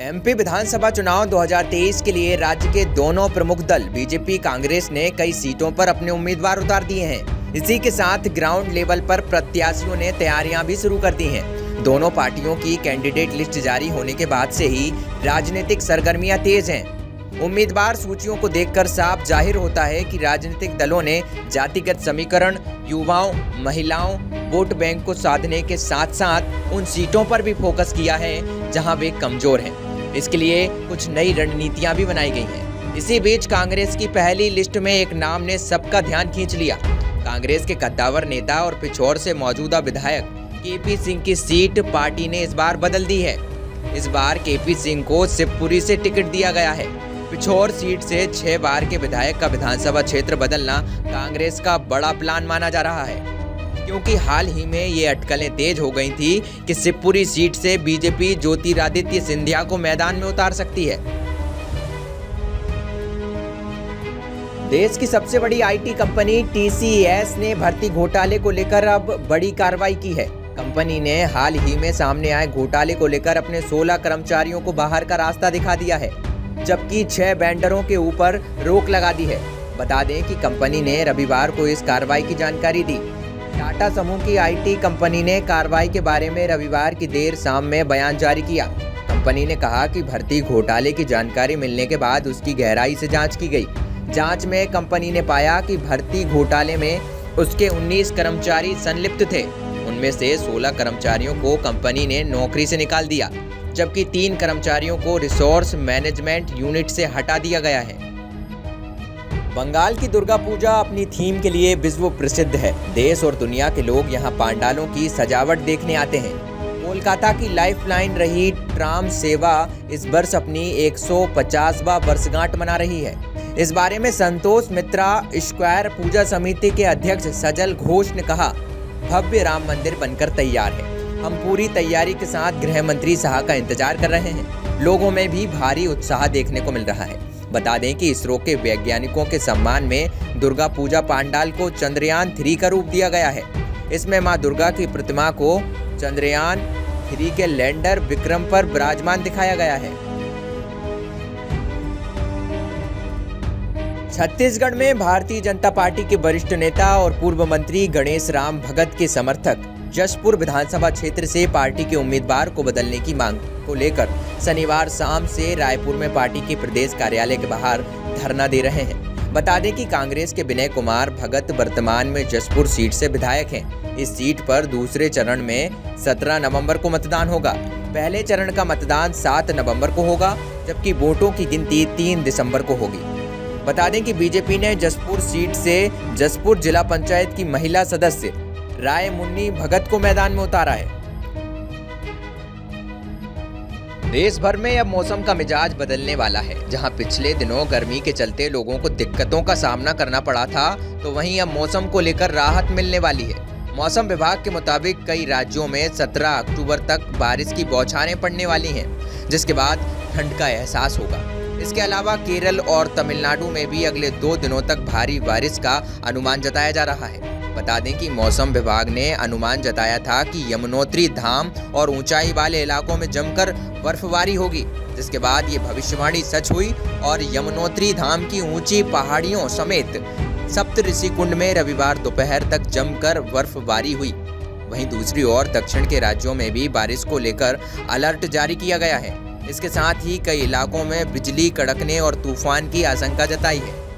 MP विधानसभा चुनाव 2023 के लिए राज्य के दोनों प्रमुख दल बीजेपी कांग्रेस ने कई सीटों पर अपने उम्मीदवार उतार दिए हैं। इसी के साथ ग्राउंड लेवल पर प्रत्याशियों ने तैयारियां भी शुरू कर दी हैं। दोनों पार्टियों की कैंडिडेट लिस्ट जारी होने के बाद से ही राजनीतिक सरगर्मियां तेज हैं। उम्मीदवार सूचियों को देखकर साफ जाहिर होता है कि राजनीतिक दलों ने जातिगत समीकरण, युवाओं, महिलाओं, वोट बैंक को साधने के साथ साथ उन सीटों पर भी फोकस किया है जहां वे कमजोर हैं। इसके लिए कुछ नई रणनीतियां भी बनाई गई हैं। इसी बीच कांग्रेस की पहली लिस्ट में एक नाम ने सबका ध्यान खींच लिया। कांग्रेस के कद्दावर नेता और पिछोर से मौजूदा विधायक केपी सिंह की सीट पार्टी ने इस बार बदल दी है। इस बार केपी सिंह को शिवपुरी से टिकट दिया गया है। पिछोर सीट से 6 बार के विधायक का विधानसभा क्षेत्र बदलना कांग्रेस का बड़ा प्लान माना जा रहा है, क्योंकि हाल ही में ये अटकलें तेज हो गई थी कि शिवपुरी सीट से बीजेपी ज्योतिरादित्य सिंधिया को मैदान में उतार सकती है। देश की सबसे बड़ी आईटी कंपनी टीसीएस ने भर्ती घोटाले को लेकर अब बड़ी कार्रवाई की है। कंपनी ने हाल ही में सामने आए घोटाले को लेकर अपने 16 कर्मचारियों को बाहर का रास्ता दिखा दिया है, जबकि 6 वेंडरों के ऊपर रोक लगा दी है। बता दें कि कंपनी ने रविवार को इस कार्रवाई की जानकारी दी। टाटा समूह की आईटी कंपनी ने कार्रवाई के बारे में रविवार की देर शाम में बयान जारी किया। कंपनी ने कहा कि भर्ती घोटाले की जानकारी मिलने के बाद उसकी गहराई से जांच की गई। जांच में कंपनी ने पाया कि भर्ती घोटाले में उसके 19 कर्मचारी संलिप्त थे। उनमें से 16 कर्मचारियों को कंपनी ने नौकरी से निकाल दिया, जबकि 3 कर्मचारियों को रिसोर्स मैनेजमेंट यूनिट से हटा दिया गया है। बंगाल की दुर्गा पूजा अपनी थीम के लिए विश्व प्रसिद्ध है। देश और दुनिया के लोग यहाँ पंडालों की सजावट देखने आते हैं। कोलकाता की लाइफलाइन रही ट्राम सेवा इस वर्ष अपनी 150वां वर्षगांठ मना रही है। इस बारे में संतोष मित्रा स्क्वायर पूजा समिति के अध्यक्ष सजल घोष ने कहा, भव्य राम मंदिर बनकर तैयार है। हम पूरी तैयारी के साथ गृह मंत्री शाह का इंतजार कर रहे हैं। लोगों में भी भारी उत्साह देखने को मिल रहा है। बता दें कि इसरो के वैज्ञानिकों के सम्मान में दुर्गा पूजा पंडाल को चंद्रयान 3 का रूप दिया गया है। इसमें मां दुर्गा की प्रतिमा को चंद्रयान 3 के लैंडर विक्रम पर विराजमान दिखाया गया है। छत्तीसगढ़ में भारतीय जनता पार्टी के वरिष्ठ नेता और पूर्व मंत्री गणेश राम भगत के समर्थक जशपुर विधानसभा क्षेत्र से पार्टी के उम्मीदवार को बदलने की मांग को लेकर शनिवार शाम से रायपुर में पार्टी के प्रदेश कार्यालय के बाहर धरना दे रहे हैं। बता दें कि कांग्रेस के विनय कुमार भगत वर्तमान में जशपुर सीट से विधायक हैं। इस सीट पर दूसरे चरण में 17 नवंबर को मतदान होगा। पहले चरण का मतदान 7 नवंबर को होगा, जबकि वोटों की गिनती 3 दिसंबर को होगी। बता दें कि बीजेपी ने जशपुर सीट से जशपुर जिला पंचायत की महिला सदस्य राय मुन्नी भगत को मैदान में उतारा है। देश भर में अब मौसम का मिजाज बदलने वाला है। जहां पिछले दिनों गर्मी के चलते लोगों को दिक्कतों का सामना करना पड़ा था, तो वहीं अब मौसम को लेकर राहत मिलने वाली है। मौसम विभाग के मुताबिक कई राज्यों में 17 अक्टूबर तक बारिश की बौछारें पड़ने वाली हैं, जिसके बाद ठंड का एहसास होगा। इसके अलावा केरल और तमिलनाडु में भी अगले 2 दिनों तक भारी बारिश का अनुमान जताया जा रहा है। बता दें कि मौसम विभाग ने अनुमान जताया था कि यमुनोत्री धाम और ऊंचाई वाले इलाकों में जमकर बर्फबारी होगी, जिसके बाद ये भविष्यवाणी सच हुई और यमुनोत्री धाम की ऊंची पहाड़ियों समेत सप्त ऋषि कुंड में रविवार दोपहर तक जमकर बर्फबारी हुई। वहीं दूसरी ओर दक्षिण के राज्यों में भी बारिश को लेकर अलर्ट जारी किया गया है। इसके साथ ही कई इलाकों में बिजली कड़कने और तूफान की आशंका जताई है।